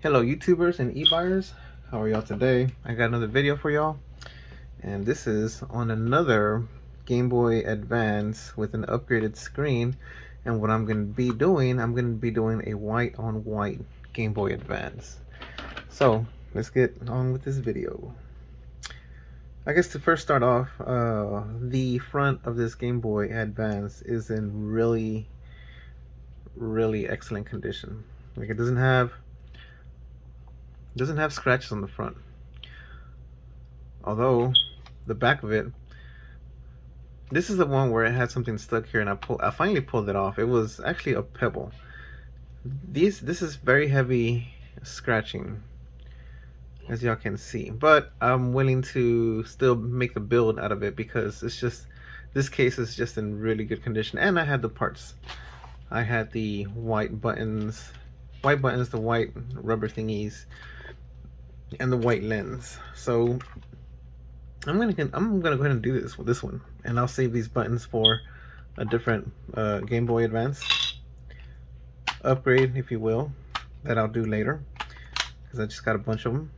Hello YouTubers and e-buyers, how are y'all today? I got another video for y'all, and this is on another Game Boy Advance with an upgraded screen. And what I'm going to be doing, I'm going to be doing a white on white Game Boy Advance. So let's get on with this video. I guess to first start off, the front of this Game Boy Advance is in really excellent condition. Like, it doesn't have scratches on the front, although the back of it, this is the one where it had something stuck here, and I finally pulled it off. It was actually a pebble. This is very heavy scratching, as y'all can see, but I'm willing to still make the build out of it because it's just, this case is just in really good condition. And I had the parts. I had the white buttons, the white rubber thingies, and the white lens. So I'm gonna go ahead and do this with this one, and I'll save these buttons for a different Game Boy Advance upgrade, if you will, that I'll do later, because I just got a bunch of them.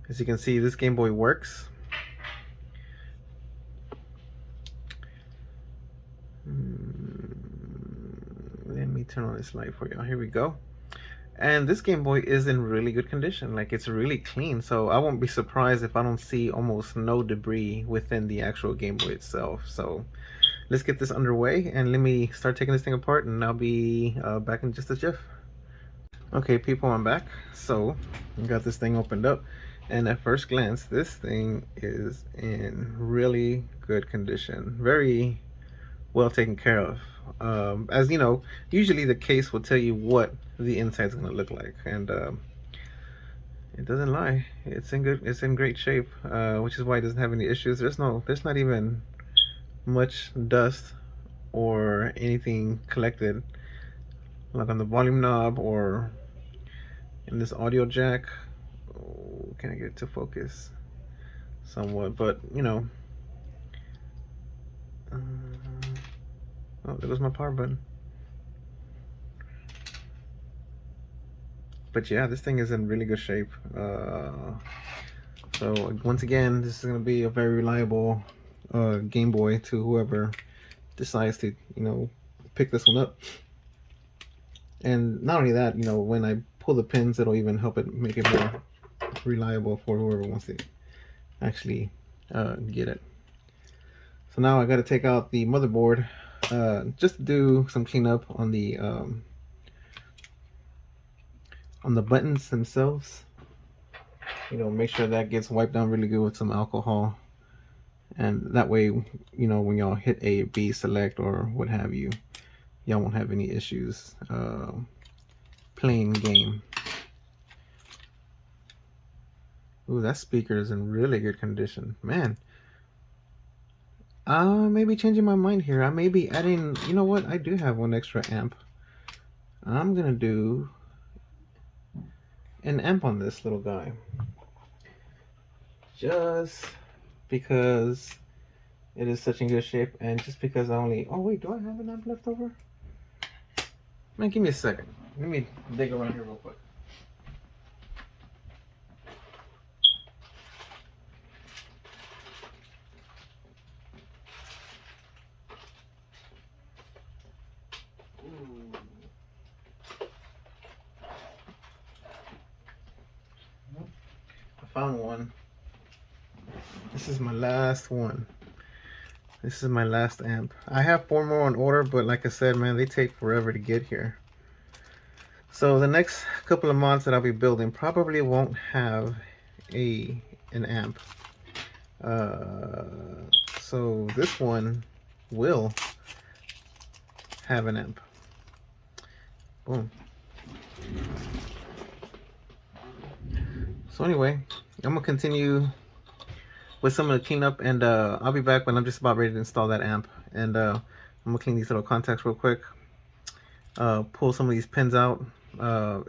As you can see, this Game Boy works. Let me turn on this light for y'all. Here we go. And this Game Boy is in really good condition. Like, it's really clean, so I won't be surprised if I don't see almost no debris within the actual Game Boy itself. So let's get this underway, and let me start taking this thing apart, and I'll be back in just a jiff. Okay people, I'm back. So I got this thing opened up, and at first glance this thing is in really good condition, very well taken care of. As you know, usually the case will tell you what the inside is going to look like, and it doesn't lie. It's in great shape, which is why it doesn't have any issues. There's not even much dust or anything collected, like on the volume knob or in this audio jack. Oh, can I get it to focus somewhat? But you know, oh, there goes my power button. But yeah, this thing is in really good shape. So once again, this is going to be a very reliable Game Boy to whoever decides to, you know, pick this one up. And not only that, you know, when I pull the pins, it'll even help it make it more reliable for whoever wants to actually get it. So now I got to take out the motherboard just to do some cleanup on the buttons themselves. You know, make sure that gets wiped down really good with some alcohol, and that way, you know, when y'all hit A, B, select, or what have you, y'all won't have any issues playing game. Ooh, that speaker is in really good condition, man. Maybe changing my mind here. I may be adding, you know what, I do have one extra amp. I'm gonna do an amp on this little guy, just because it is such in good shape, and just because I only, oh wait, do I have an amp left over? Man, give me a second. Let me dig around here real quick. I found one. This is my last one. This is my last amp. I have 4 more on order, but like I said, man, they take forever to get here. So the next couple of months that I'll be building probably won't have an amp. So this one will have an amp. Boom. So anyway, I'm gonna continue with some of the cleanup, and I'll be back when I'm just about ready to install that amp. And I'm gonna clean these little contacts real quick, pull some of these pins out.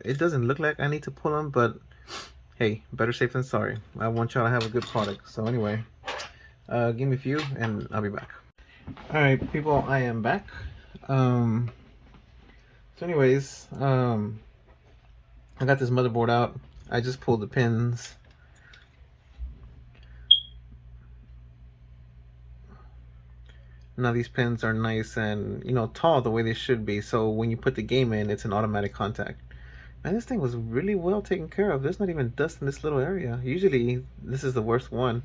It doesn't look like I need to pull them, but hey, better safe than sorry. I want y'all to have a good product. So anyway, give me a few and I'll be back. All right people, I am back. anyways, I got this motherboard out. I just pulled the pins. Now these pins are nice and, you know, tall the way they should be. So when you put the game in, it's an automatic contact. Man, this thing was really well taken care of. There's not even dust in this little area. Usually this is the worst one.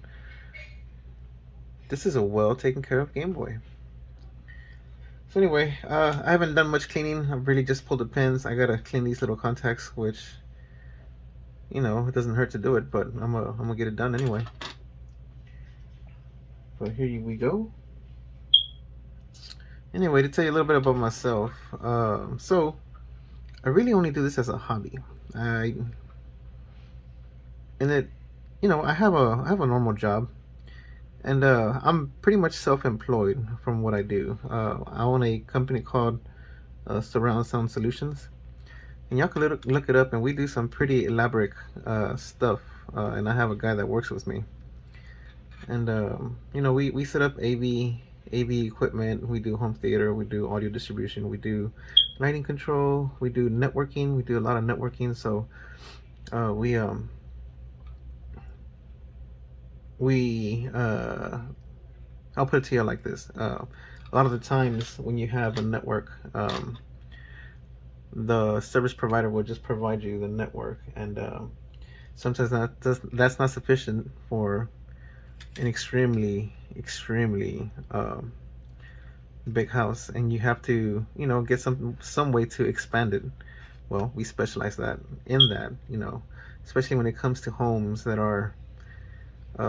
This is a well taken care of Game Boy. So anyway, I haven't done much cleaning. I've really just pulled the pins. I gotta clean these little contacts, which, you know, it doesn't hurt to do it, but I'm gonna get it done anyway. So here we go. Anyway, to tell you a little bit about myself, so I really only do this as a hobby. You know, I have a normal job, and I'm pretty much self-employed from what I do. I own a company called Surround Sound Solutions, and y'all can look it up. And we do some pretty elaborate stuff. And I have a guy that works with me, and you know, we set up AV equipment. We do home theater. We do audio distribution. We do lighting control. We do networking. We do a lot of networking. So I'll put it to you like this. A lot of the times when you have a network, the service provider will just provide you the network, and sometimes that's not sufficient for an extremely big house, and you have to, you know, get some way to expand it. Well, we specialize in that, you know, especially when it comes to homes that are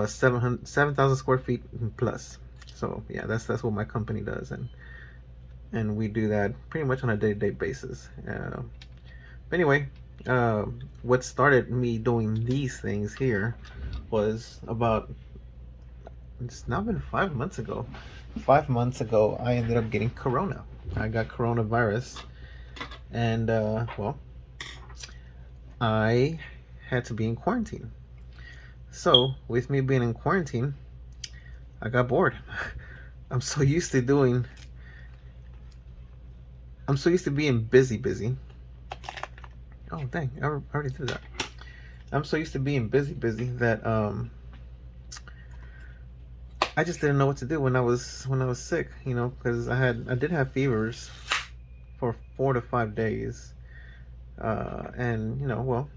7,000 square feet plus. So yeah, that's what my company does, and we do that pretty much on a day-to-day basis. But anyway, what started me doing these things here was it's now been 5 months ago. 5 months ago, I ended up getting corona. I got coronavirus, and well, I had to be in quarantine. So with me being in quarantine, I got bored. I'm so used to being busy. Oh dang, I already did that. I'm so used to being busy that I just didn't know what to do when I was sick, you know, because I did have fevers for 4 to 5 days, and you know, well,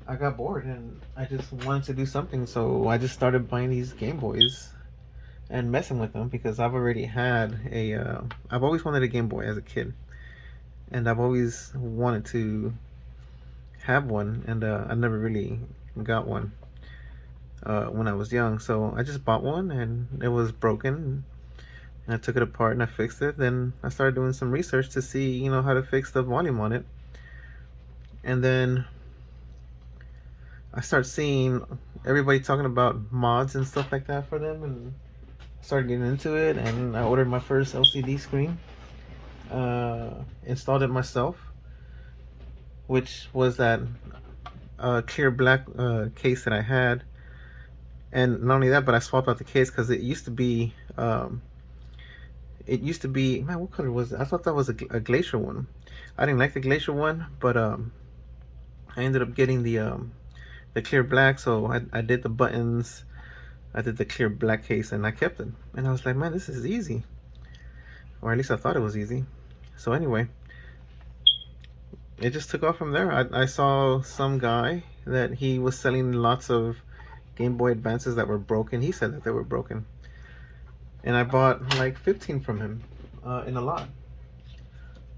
I got bored and I just wanted to do something, so I just started buying these Game Boys and messing with them, because I've already had I've always wanted a Game Boy as a kid, and I've always wanted to have one, and I never really got one when I was young. So I just bought one, and it was broken, and I took it apart and I fixed it. Then I started doing some research to see, you know, how to fix the volume on it, and then I started seeing everybody talking about mods and stuff like that for them, and started getting into it, and I ordered my first LCD screen, installed it myself, which was that clear black case that I had. And not only that, but I swapped out the case, because it used to be man, what color was it? I thought that was a glacier one. I didn't like the glacier one, but I ended up getting the clear black. So I did the buttons, I did the clear black case, and I kept it. And I was like, man, this is easy, or at least I thought it was easy. So anyway, it just took off from there. I saw some guy that he was selling lots of Game Boy Advances that were broken. He said that they were broken, and I bought like 15 from him in a lot.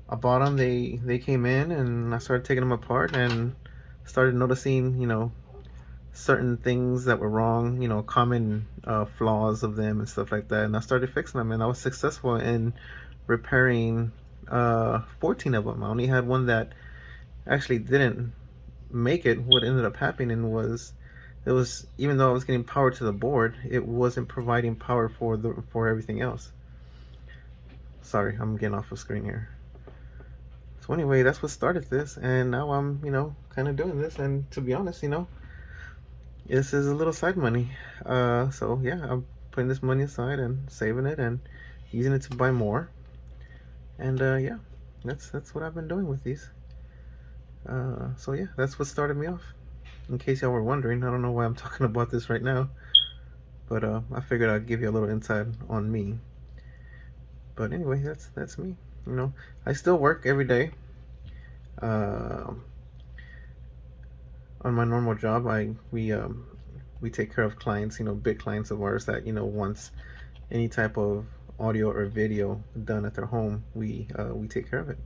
I bought them, they came in, and I started taking them apart and started noticing, you know, certain things that were wrong, you know, common flaws of them and stuff like that, and I started fixing them, and I was successful in repairing 14 of them. I only had one that actually didn't make it. What ended up happening was, it was, even though I was getting power to the board, it wasn't providing power for everything else. Sorry, I'm getting off of screen here. So anyway, that's what started this, and now I'm, you know, kind of doing this, and to be honest, you know, this is a little side money. So yeah, I'm putting this money aside and saving it and using it to buy more, and yeah, that's what I've been doing with these. So yeah, that's what started me off. In case y'all were wondering, I don't know why I'm talking about this right now, but I figured I'd give you a little insight on me. But anyway, that's me. You know, I still work every day. Uh, on my normal job, we take care of clients. You know, big clients of ours that wants any type of audio or video done at their home. We take care of it.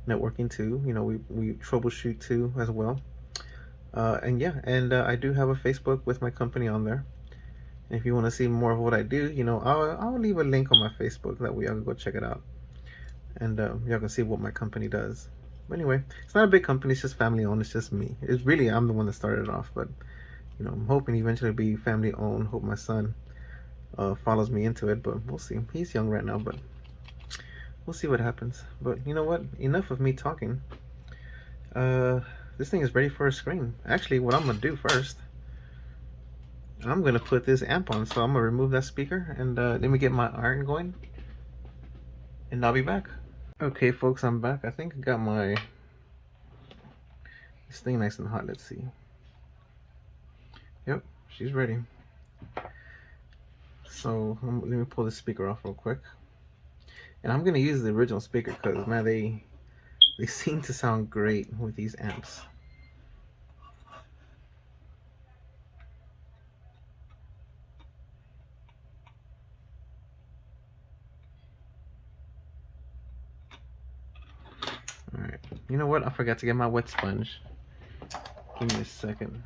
Networking too. You know, we troubleshoot too as well. And yeah, and I do have a Facebook with my company on there. And if you want to see more of what I do, I'll leave a link on my Facebook. That way y'all can go check it out, and y'all can see what my company does. But anyway, it's not a big company. It's just family owned. It's just me. It's really I'm the one that started it off, but I'm hoping eventually to be family owned. Hope my son follows me into it, but we'll see. He's young right now, but we'll see what happens. But you know what? Enough of me talking. This thing is ready for a screen. Actually, what I'm gonna do first, I'm gonna put this amp on. So I'm gonna remove that speaker and let me get my iron going, and I'll be back. Okay, folks, I'm back. I think I got this thing nice and hot. Let's see. Yep, she's ready. So let me pull the speaker off real quick, and I'm gonna use the original speaker because man, they seem to sound great with these amps. Alright, you know what? I forgot to get my wet sponge. Give me a second.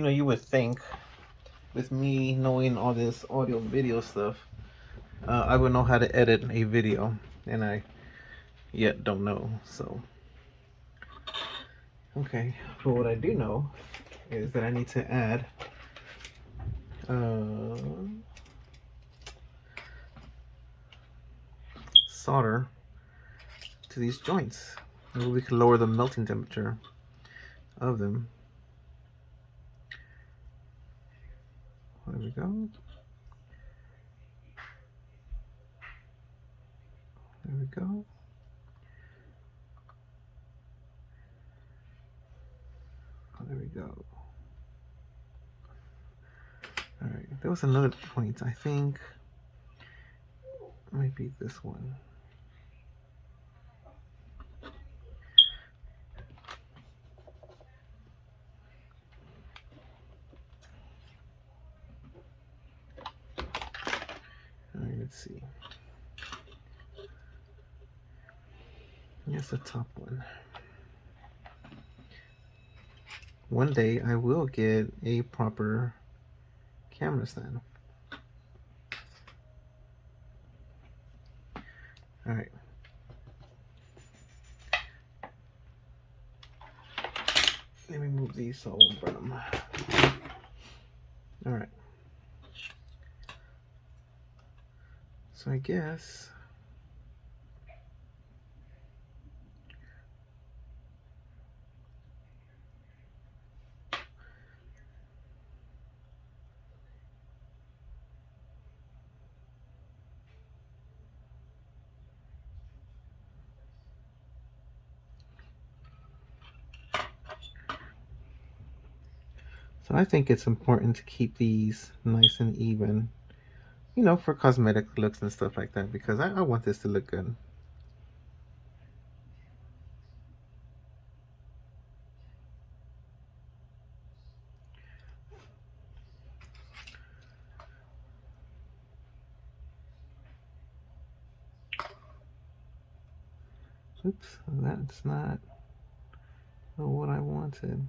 You would think, with me knowing all this audio video stuff, I would know how to edit a video, and I yet don't know. So, okay. But what I do know is that I need to add solder to these joints. Maybe we can lower the melting temperature of them. There we go. There we go. Oh, there we go. Alright, there was another point, I think. Might be this one. Alright, let's see. Here's the top one. One day I will get a proper camera stand. Alright. Let me move these so I won't burn them. Alright. So I guess so I think it's important to keep these nice and even, for cosmetic looks and stuff like that, because I want this to look good. Oops, that's not what I wanted.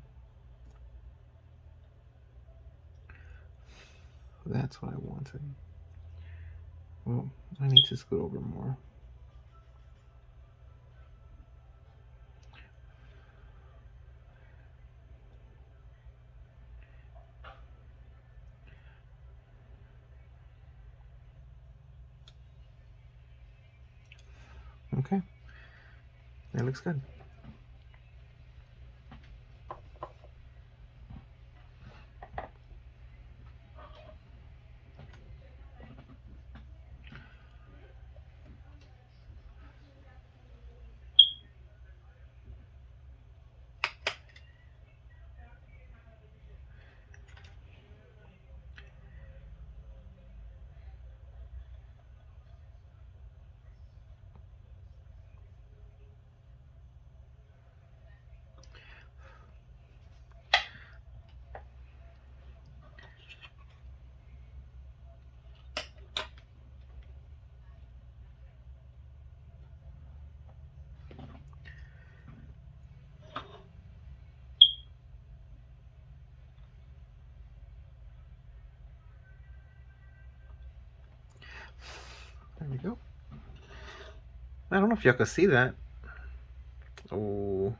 That's what I wanted. Well, I need to scoot over more. Okay, that looks good. There we go. I don't know if y'all can see that. Oh.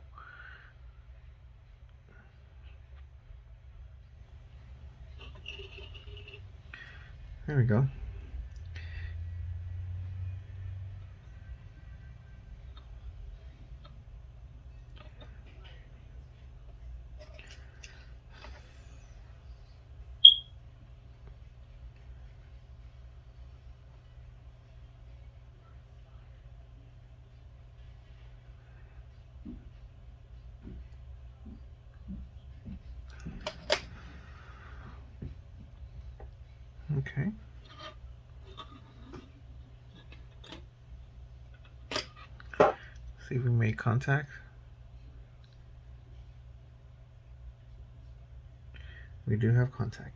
There we go. Okay. See if we made contact. We do have contact.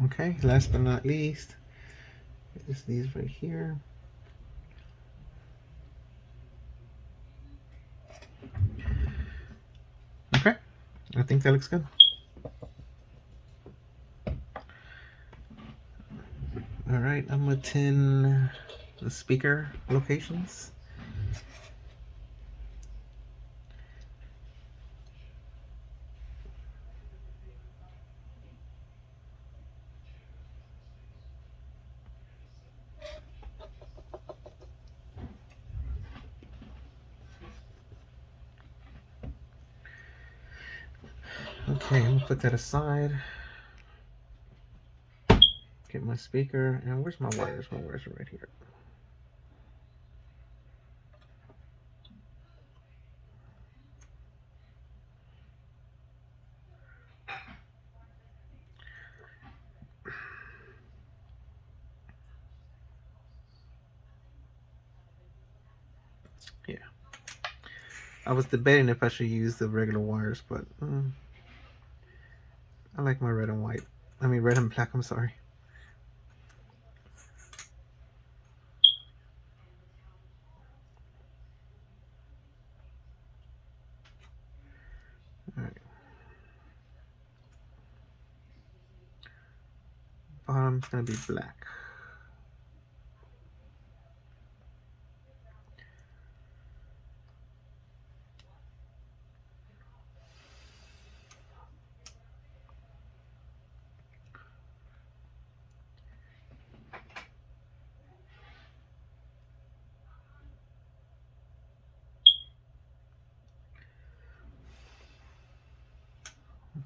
Okay, last but not least, is these right here. Okay, I think that looks good. All right, I'm gonna tin the speaker locations. Okay, I'm gonna put that aside. Get my speaker, and where's my wires? My wires are right here. Yeah. I was debating if I should use the regular wires, but I like my red and white. I mean, red and black, I'm sorry. All right. Bottom's gonna be black.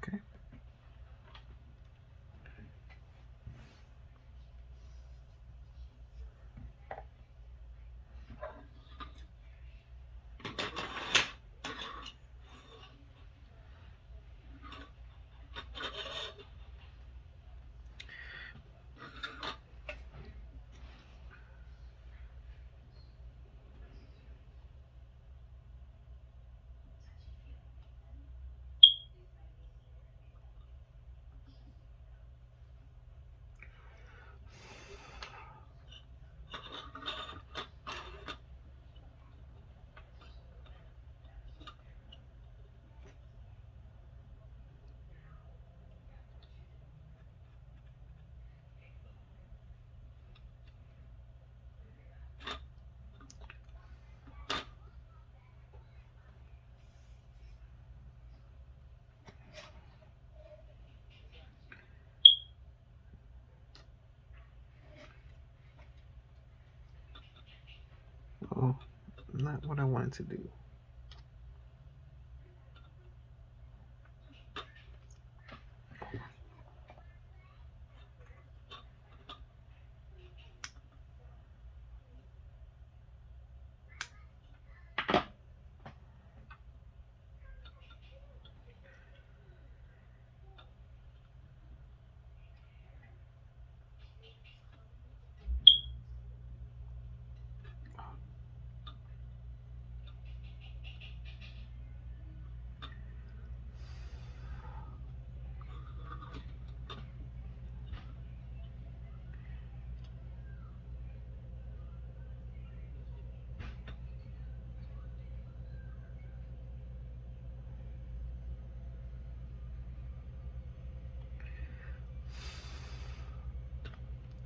Okay. Oh, not what I wanted to do.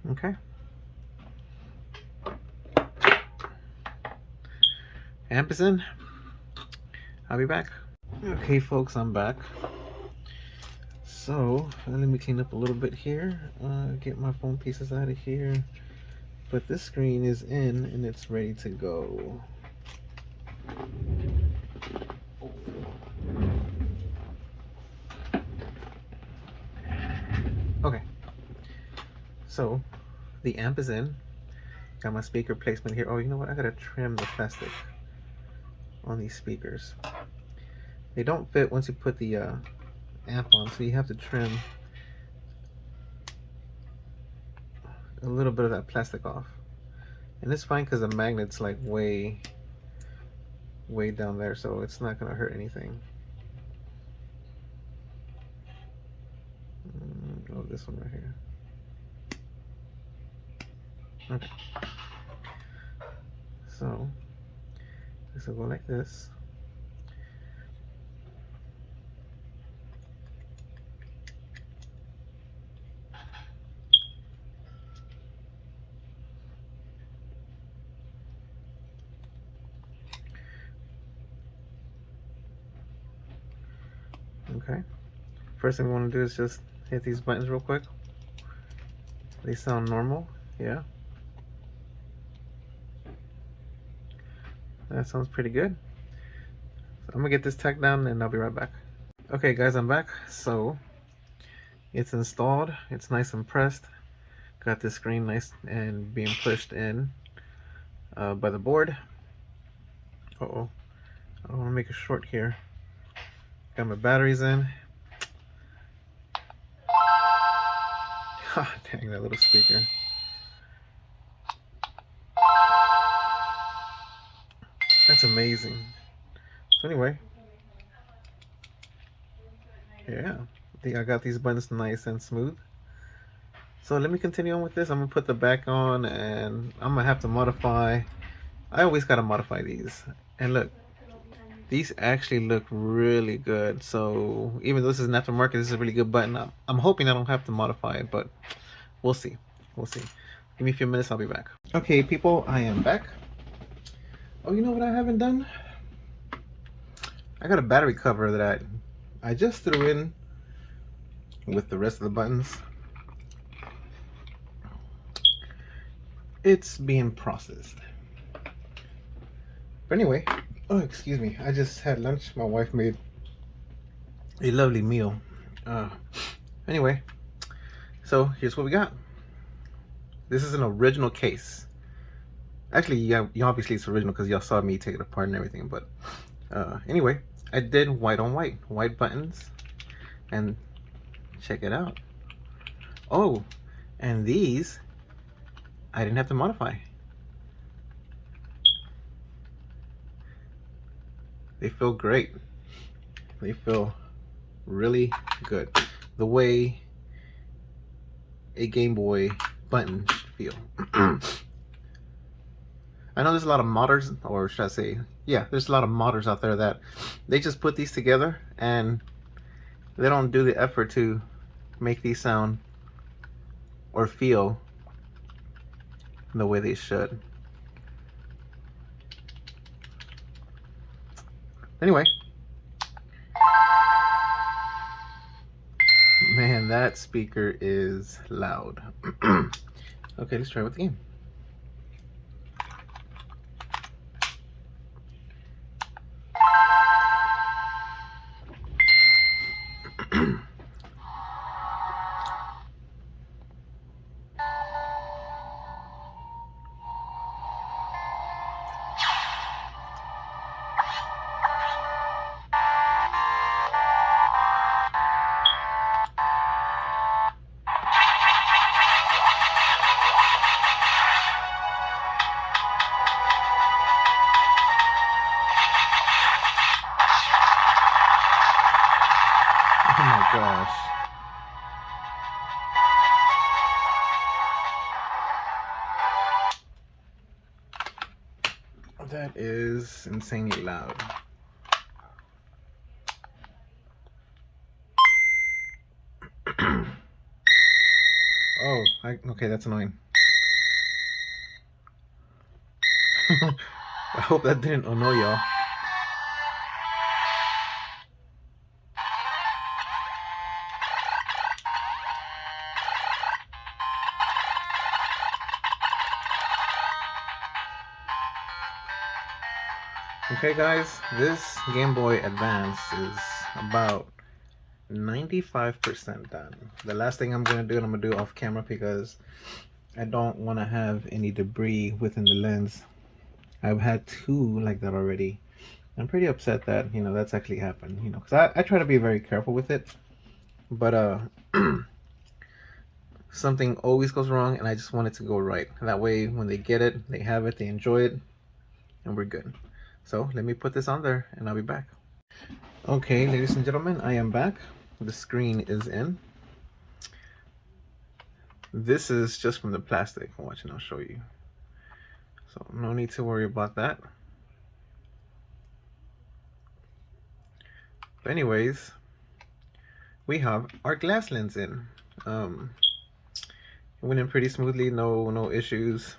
Okay. Amp is in. I'll be back. Okay, folks, I'm back. So let me clean up a little bit here. Get my phone pieces out of here. But this screen is in and it's ready to go. Okay. So the amp is in. Got my speaker placement here. Oh, you know what? I gotta trim the plastic on these speakers. They don't fit once you put the amp on, so you have to trim a little bit of that plastic off. And it's fine because the magnet's like way down there, so it's not gonna hurt anything. Oh, this one right here. Okay. So this will go like this. Okay. First thing we want to do is just hit these buttons real quick. They sound normal, yeah. That sounds pretty good. So I'm gonna get this tacked down and I'll be right back. Okay guys, I'm back. So it's installed, it's nice and pressed. Got this screen nice and being pushed in by the board. Uh-oh, I don't want to make it short here. Got my batteries in. Dang, that little speaker. That's amazing. So anyway, yeah, I think I got these buttons nice and smooth. So let me continue on with this. I'm gonna put the back on and I'm gonna have to modify. I always gotta modify these. And look, these actually look really good. So even though this is an aftermarket, this is a really good button. I'm hoping I don't have to modify it, but we'll see. We'll see. Give me a few minutes, I'll be back. Okay, people, I am back. Oh, you know what I haven't done? I got a battery cover that I just threw in with the rest of the buttons. It's being processed. But anyway, oh, excuse me, I just had lunch. My wife made a lovely meal. Anyway, so here's what we got. This is an original case. Actually, yeah, obviously it's original because y'all saw me take it apart and everything. But anyway, I did white on white buttons, and check it out. Oh, and these I didn't have to modify. They feel great. They feel really good. The way a Game Boy button should feel. I know there's a lot of modders, or should I say, yeah, there's a lot of modders out there that they just put these together and they don't do the effort to make these sound or feel the way they should. Anyway, man, that speaker is loud. Okay, let's try with the game. gosh. That is insanely loud. Oh, okay, that's annoying. I hope that didn't annoy y'all. Okay guys, this Game Boy Advance is about 95% done. The last thing I'm going to do, and I'm going to do off camera because I don't want to have any debris within the lens. I've had two like that already. I'm pretty upset that, you know, that's actually happened, you know, because I try to be very careful with it. But something always goes wrong, and I just want it to go right. That way, when they get it, they have it, they enjoy it, and we're good. So let me put this on there and I'll be back. Okay, ladies and gentlemen, I am back. The screen is in. This is just from the plastic. Watch and I'll show you. So no need to worry about that. But anyways, we have our glass lens in. It went in pretty smoothly, no issues.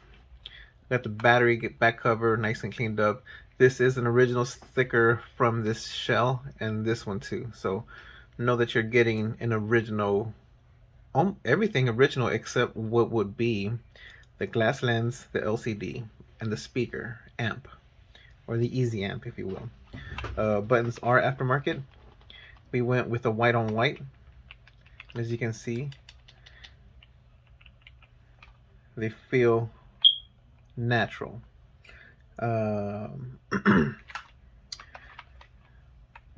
Got the battery back cover nice and cleaned up. This is an original sticker from this shell and this one too. So know that you're getting an original, everything original except what would be the glass lens, the LCD, and the speaker amp, or the easy amp if you will. Buttons are aftermarket. We went with a white on white. As you can see, they feel natural.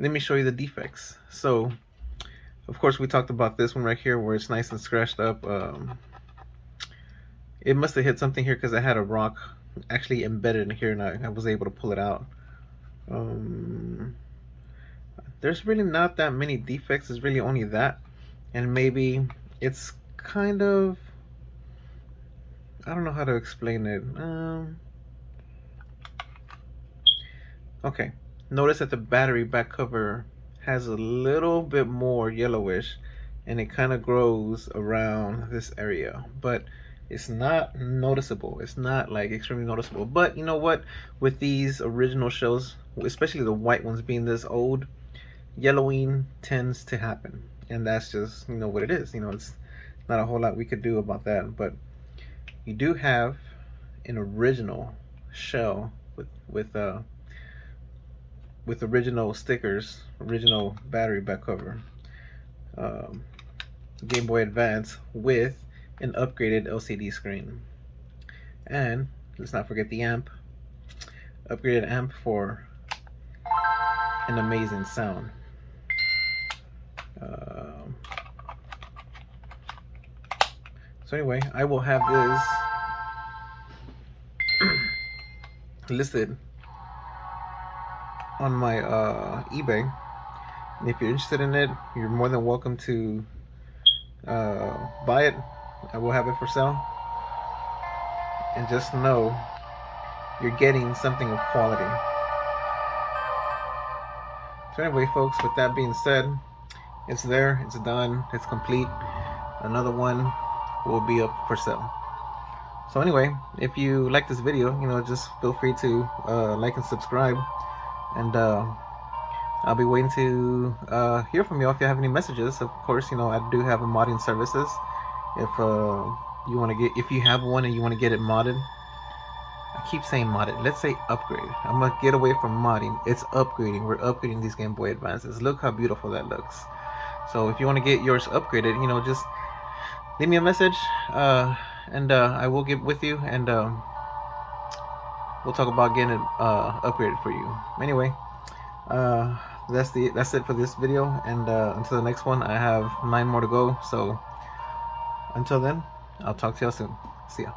Let me show you the defects. So of course we talked about this one right here where it's nice and scratched up. It must have hit something here because I had a rock actually embedded in here and I was able to pull it out. There's really not that many defects. It's really only that, and maybe it's kind of, I don't know how to explain it. Okay, notice that the battery back cover has a little bit more yellowish and it kind of grows around this area, but it's not noticeable. It's not like extremely noticeable. But you know what, with these original shells, especially the white ones being this old, yellowing tends to happen, and that's just, you know, what it is. You know, it's not a whole lot we could do about that. But you do have an original shell with original stickers, original battery back cover, Game Boy Advance with an upgraded LCD screen, and let's not forget the amp, upgraded amp for an amazing sound. So anyway, I will have this listed on my eBay, and if you're interested in it, you're more than welcome to buy it. I will have it for sale, and just know you're getting something of quality. So anyway, folks, with that being said, it's there, it's done, it's complete. Another one will be up for sale. So anyway, if you like this video, you know, just feel free to like and subscribe, and I'll be waiting to hear from you if you have any messages. Of course, you know, I do have a modding services. If you want to get, if you have one and you want to get it modded, I keep saying modded, let's say upgrade. I'm gonna get away from modding. It's upgrading. We're upgrading these Game Boy Advances. Look how beautiful that looks. So if you want to get yours upgraded, you know, just leave me a message, and I will get with you, and we'll talk about getting it upgraded for you. Anyway, that's it for this video, and until the next one, I have 9 more to go. So until then, I'll talk to y'all soon. See ya.